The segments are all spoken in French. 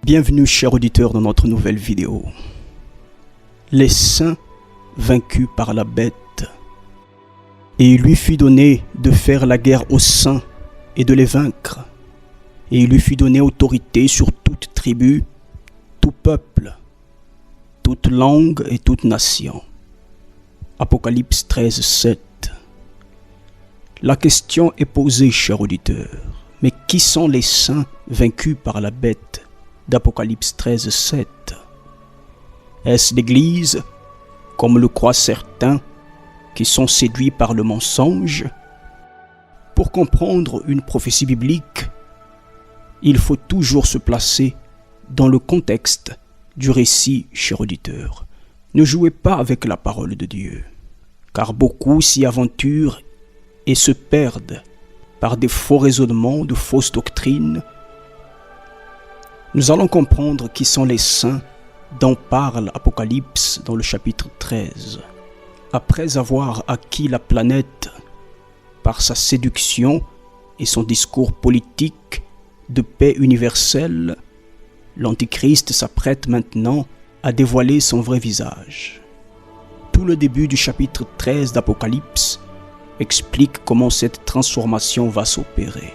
Bienvenue chers auditeurs dans notre nouvelle vidéo. Les saints vaincus par la bête. Et il lui fut donné de faire la guerre aux saints et de les vaincre. Et il lui fut donné autorité sur toute tribu, tout peuple, toute langue et toute nation. Apocalypse 13, 7. La question est posée, chers auditeurs. Mais qui sont les saints vaincus par la bête d'Apocalypse 13, 7? Est-ce l'Église, comme le croient certains, qui sont séduits par le mensonge? Pour comprendre une prophétie biblique, il faut toujours se placer dans le contexte du récit, cher auditeur. Ne jouez pas avec la parole de Dieu, car beaucoup s'y aventurent et se perdent par des faux raisonnements, de fausses doctrines. Nous allons comprendre qui sont les saints dont parle Apocalypse dans le chapitre 13. Après avoir acquis la planète par sa séduction et son discours politique de paix universelle, l'Antichrist s'apprête maintenant à dévoiler son vrai visage. Tout le début du chapitre 13 d'Apocalypse explique comment cette transformation va s'opérer.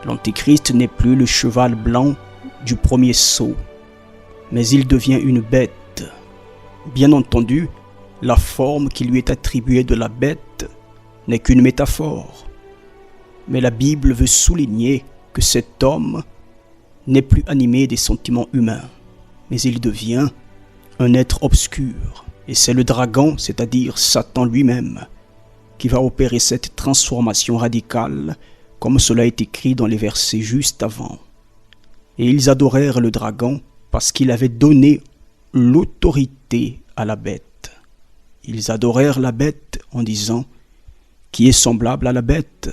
L'Antichrist n'est plus le cheval blanc du premier sceau, mais il devient une bête. Bien entendu, la forme qui lui est attribuée de la bête n'est qu'une métaphore. Mais la Bible veut souligner que cet homme n'est plus animé des sentiments humains, mais il devient un être obscur. Et c'est le dragon, c'est-à-dire Satan lui-même, qui va opérer cette transformation radicale, comme cela est écrit dans les versets juste avant. Et ils adorèrent le dragon parce qu'il avait donné l'autorité à la bête. Ils adorèrent la bête en disant « Qui est semblable à la bête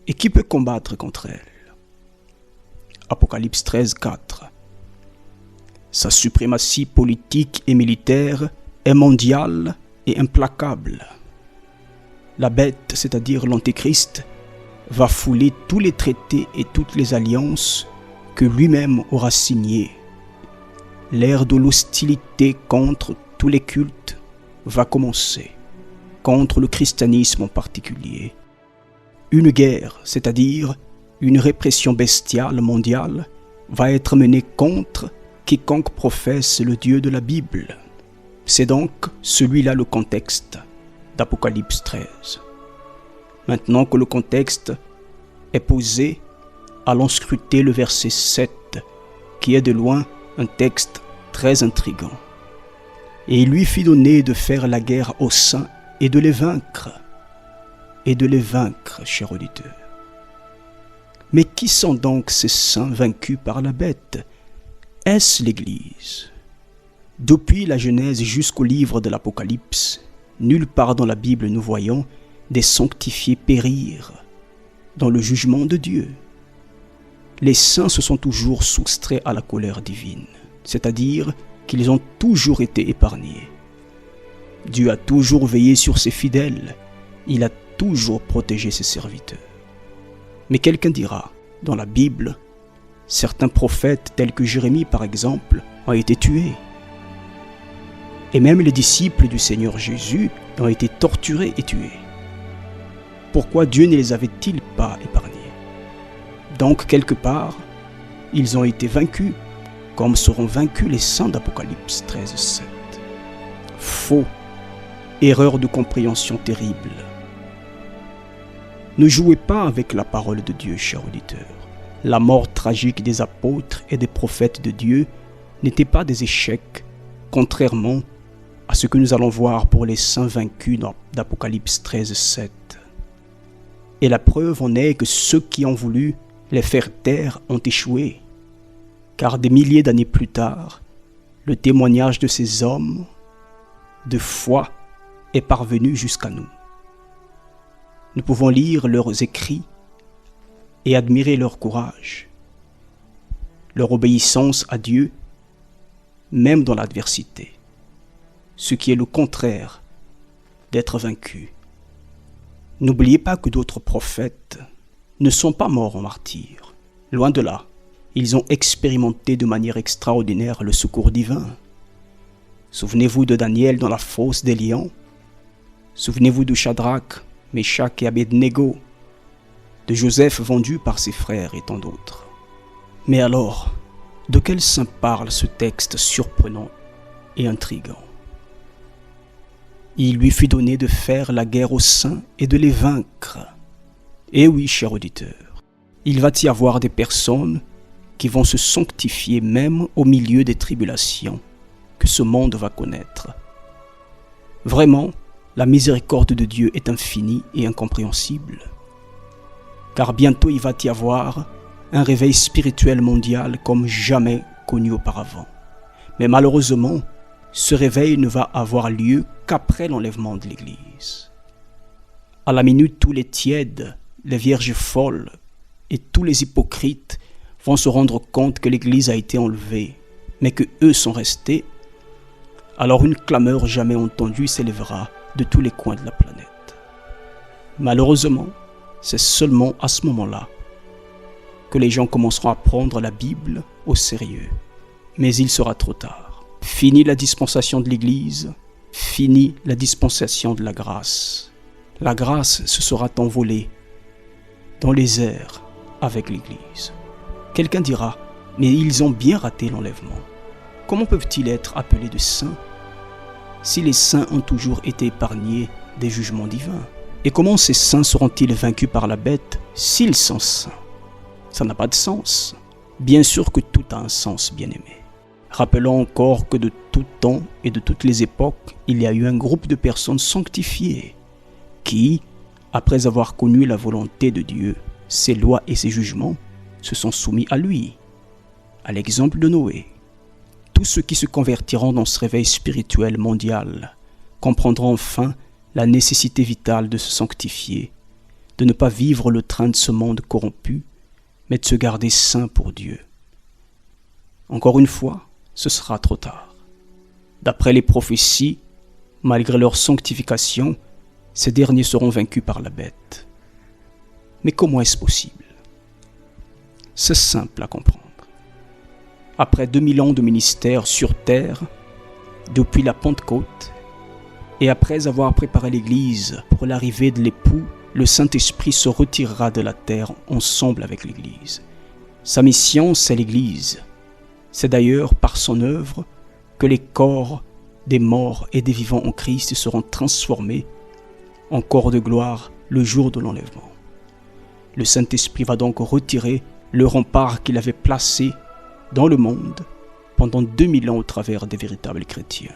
et qui peut combattre contre elle ?» Apocalypse 13, 4. Sa suprématie politique et militaire est mondiale et implacable. La bête, c'est-à-dire l'Antéchrist, va fouler tous les traités et toutes les alliances que lui-même aura signés. L'ère de l'hostilité contre tous les cultes va commencer, contre le christianisme en particulier. Une guerre, c'est-à-dire une répression bestiale mondiale, va être menée contre quiconque professe le Dieu de la Bible. C'est donc celui-là le contexte d'Apocalypse 13. Maintenant que le contexte est posé, allons scruter le verset 7, qui est de loin un texte très intrigant. Et il lui fit donner de faire la guerre aux saints et de les vaincre. Et de les vaincre, cher auditeur. Mais qui sont donc ces saints vaincus par la bête? Est-ce l'Église? Depuis la Genèse jusqu'au livre de l'Apocalypse, nulle part dans la Bible nous voyons des sanctifiés périr dans le jugement de Dieu. Les saints se sont toujours soustraits à la colère divine, c'est-à-dire qu'ils ont toujours été épargnés. Dieu a toujours veillé sur ses fidèles, il a toujours protégé ses serviteurs. Mais quelqu'un dira, dans la Bible, certains prophètes tels que Jérémie par exemple ont été tués. Et même les disciples du Seigneur Jésus ont été torturés et tués. Pourquoi Dieu ne les avait-il pas épargnés? Donc, quelque part, ils ont été vaincus, comme seront vaincus les saints d'Apocalypse 13, 7. Faux, erreur de compréhension terrible. Ne jouez pas avec la parole de Dieu, chers auditeurs. La mort tragique des apôtres et des prophètes de Dieu n'était pas des échecs, contrairement à ce que nous allons voir pour les saints vaincus d'Apocalypse 13, 7. Et la preuve en est que ceux qui ont voulu les faire taire ont échoué, car des milliers d'années plus tard, le témoignage de ces hommes de foi est parvenu jusqu'à nous. Nous pouvons lire leurs écrits et admirer leur courage, leur obéissance à Dieu, même dans l'adversité, ce qui est le contraire d'être vaincu. N'oubliez pas que d'autres prophètes ne sont pas morts en martyrs. Loin de là. ils ont expérimenté de manière extraordinaire le secours divin. Souvenez-vous de Daniel dans la fosse des lions. Souvenez-vous de Shadrach, Meshach et Abednego, de Joseph vendu par ses frères et tant d'autres. Mais alors, de quel saint parle ce texte surprenant et intrigant? Il lui fut donné de faire la guerre aux saints et de les vaincre. Et oui, cher auditeur, il va y avoir des personnes qui vont se sanctifier même au milieu des tribulations que ce monde va connaître. Vraiment, la miséricorde de Dieu est infinie et incompréhensible. Car bientôt il va y avoir un réveil spirituel mondial comme jamais connu auparavant. Mais malheureusement, ce réveil ne va avoir lieu qu'après l'enlèvement de l'Église. À la minute où les tièdes, les vierges folles et tous les hypocrites vont se rendre compte que l'Église a été enlevée, mais que eux sont restés, alors une clameur jamais entendue s'élèvera de tous les coins de la planète. Malheureusement, c'est seulement à ce moment-là que les gens commenceront à prendre la Bible au sérieux. Mais il sera trop tard. Fini la dispensation de l'Église, fini la dispensation de la grâce. La grâce se sera envolée dans les airs avec l'Église. Quelqu'un dira, mais ils ont bien raté l'enlèvement. Comment peuvent-ils être appelés de saints si les saints ont toujours été épargnés des jugements divins? Et comment ces saints seront-ils vaincus par la bête s'ils sont saints? Ça n'a pas de sens. Bien sûr que tout a un sens, bien-aimé. Rappelons encore que de tout temps et de toutes les époques, il y a eu un groupe de personnes sanctifiées qui, après avoir connu la volonté de Dieu, ses lois et ses jugements, se sont soumis à lui, à l'exemple de Noé. Tous ceux qui se convertiront dans ce réveil spirituel mondial comprendront enfin la nécessité vitale de se sanctifier, de ne pas vivre le train de ce monde corrompu, mais de se garder saint pour Dieu. Encore une fois, ce sera trop tard. D'après les prophéties, malgré leur sanctification, ces derniers seront vaincus par la bête. Mais comment est-ce possible? C'est simple à comprendre. Après 2000 ans de ministère sur terre, depuis la Pentecôte, et après avoir préparé l'Église pour l'arrivée de l'époux, le Saint-Esprit se retirera de la terre ensemble avec l'Église. Sa mission, c'est l'Église. C'est d'ailleurs par son œuvre que les corps des morts et des vivants en Christ seront transformés en corps de gloire le jour de l'enlèvement. Le Saint-Esprit va donc retirer le rempart qu'il avait placé dans le monde pendant 2000 ans au travers des véritables chrétiens.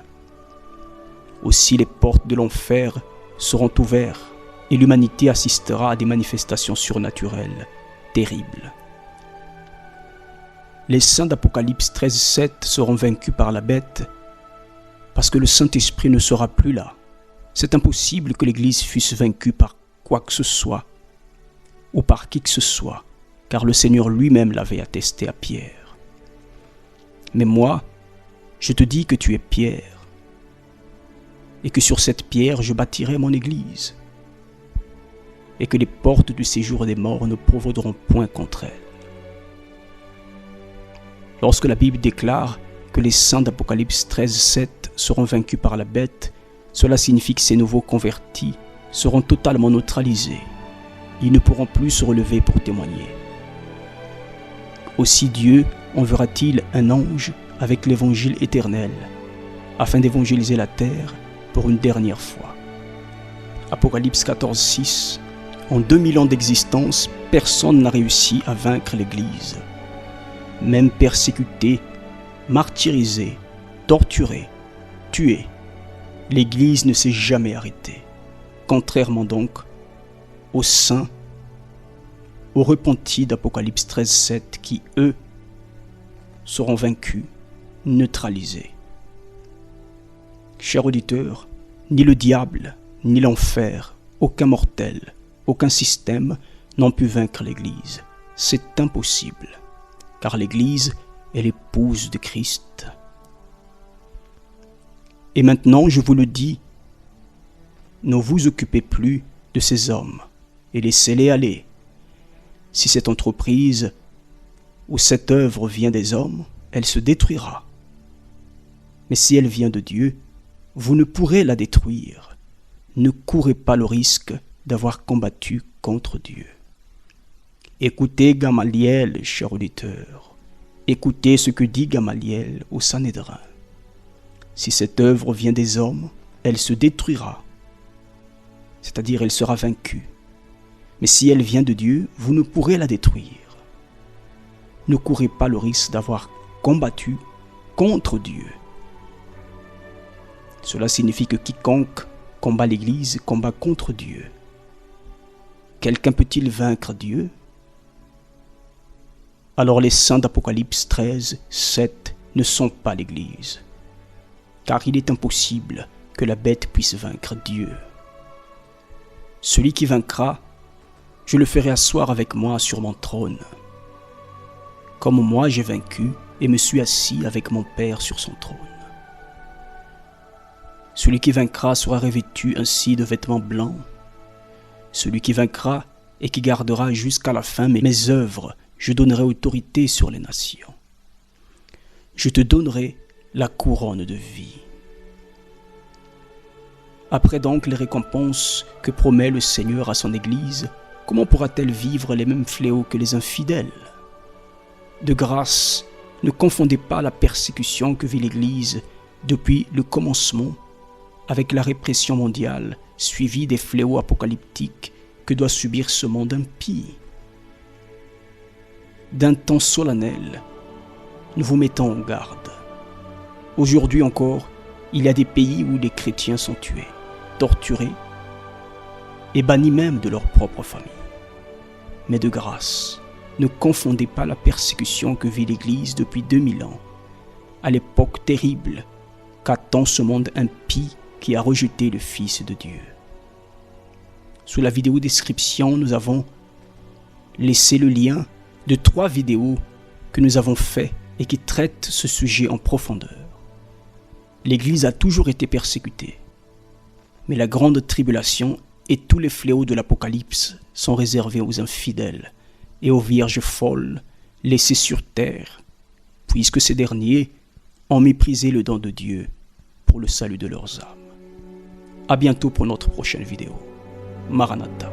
Aussi les portes de l'enfer seront ouvertes et l'humanité assistera à des manifestations surnaturelles terribles. Les saints d'Apocalypse 13:7 seront vaincus par la bête parce que le Saint-Esprit ne sera plus là. C'est impossible que l'Église fût vaincue par quoi que ce soit ou par qui que ce soit, car le Seigneur lui-même l'avait attesté à Pierre. Mais moi, je te dis que tu es Pierre, et que sur cette pierre je bâtirai mon Église, et que les portes du séjour des morts ne prévaudront point contre elle. Lorsque la Bible déclare que les saints d'Apocalypse 13:7 seront vaincus par la bête, cela signifie que ces nouveaux convertis seront totalement neutralisés. Ils ne pourront plus se relever pour témoigner. Aussi Dieu enverra-t-il un ange avec l'évangile éternel, afin d'évangéliser la terre pour une dernière fois. Apocalypse 14:6. En 2000 ans d'existence, personne n'a réussi à vaincre l'Église. Même persécuté, martyrisé, torturé, tué, l'Église ne s'est jamais arrêtée. Contrairement donc aux saints, aux repentis d'Apocalypse 13:7 qui, eux, seront vaincus, neutralisés. Chers auditeurs, ni le diable, ni l'enfer, aucun mortel, aucun système n'ont pu vaincre l'Église. C'est impossible, car l'Église est l'épouse de Christ. Et maintenant, je vous le dis, ne vous occupez plus de ces hommes et laissez-les aller. Si cette entreprise où cette œuvre vient des hommes, elle se détruira. Mais si elle vient de Dieu, vous ne pourrez la détruire. Ne courez pas le risque d'avoir combattu contre Dieu. Écoutez Gamaliel, cher auditeur. Écoutez ce que dit Gamaliel au Sanhédrin. Si cette œuvre vient des hommes, elle se détruira. C'est-à-dire elle sera vaincue. Mais si elle vient de Dieu, vous ne pourrez la détruire. Ne courez pas le risque d'avoir combattu contre Dieu. Cela signifie que quiconque combat l'Église combat contre Dieu. Quelqu'un peut-il vaincre Dieu? Alors les saints d'Apocalypse 13, 7 ne sont pas l'Église, car il est impossible que la bête puisse vaincre Dieu. Celui qui vaincra, je le ferai asseoir avec moi sur mon trône, comme moi j'ai vaincu et me suis assis avec mon Père sur son trône. Celui qui vaincra sera revêtu ainsi de vêtements blancs. Celui qui vaincra et qui gardera jusqu'à la fin mes œuvres, je donnerai autorité sur les nations. Je te donnerai la couronne de vie. Après donc les récompenses que promet le Seigneur à son Église, comment pourra-t-elle vivre les mêmes fléaux que les infidèles? De grâce, ne confondez pas la persécution que vit l'Église depuis le commencement avec la répression mondiale suivie des fléaux apocalyptiques que doit subir ce monde impie. D'un temps solennel, nous vous mettons en garde. Aujourd'hui encore, il y a des pays où les chrétiens sont tués, torturés et bannis même de leur propre famille. Mais de grâce, ne confondez pas la persécution que vit l'Église depuis 2000 ans, à l'époque terrible qu'attend ce monde impie qui a rejeté le Fils de Dieu. Sous la vidéo description, nous avons laissé le lien de 3 vidéos que nous avons fait et qui traitent ce sujet en profondeur. L'Église a toujours été persécutée, mais la grande tribulation et tous les fléaux de l'Apocalypse sont réservés aux infidèles et aux vierges folles laissées sur terre, puisque ces derniers ont méprisé le don de Dieu pour le salut de leurs âmes. À bientôt pour notre prochaine vidéo. Maranatha.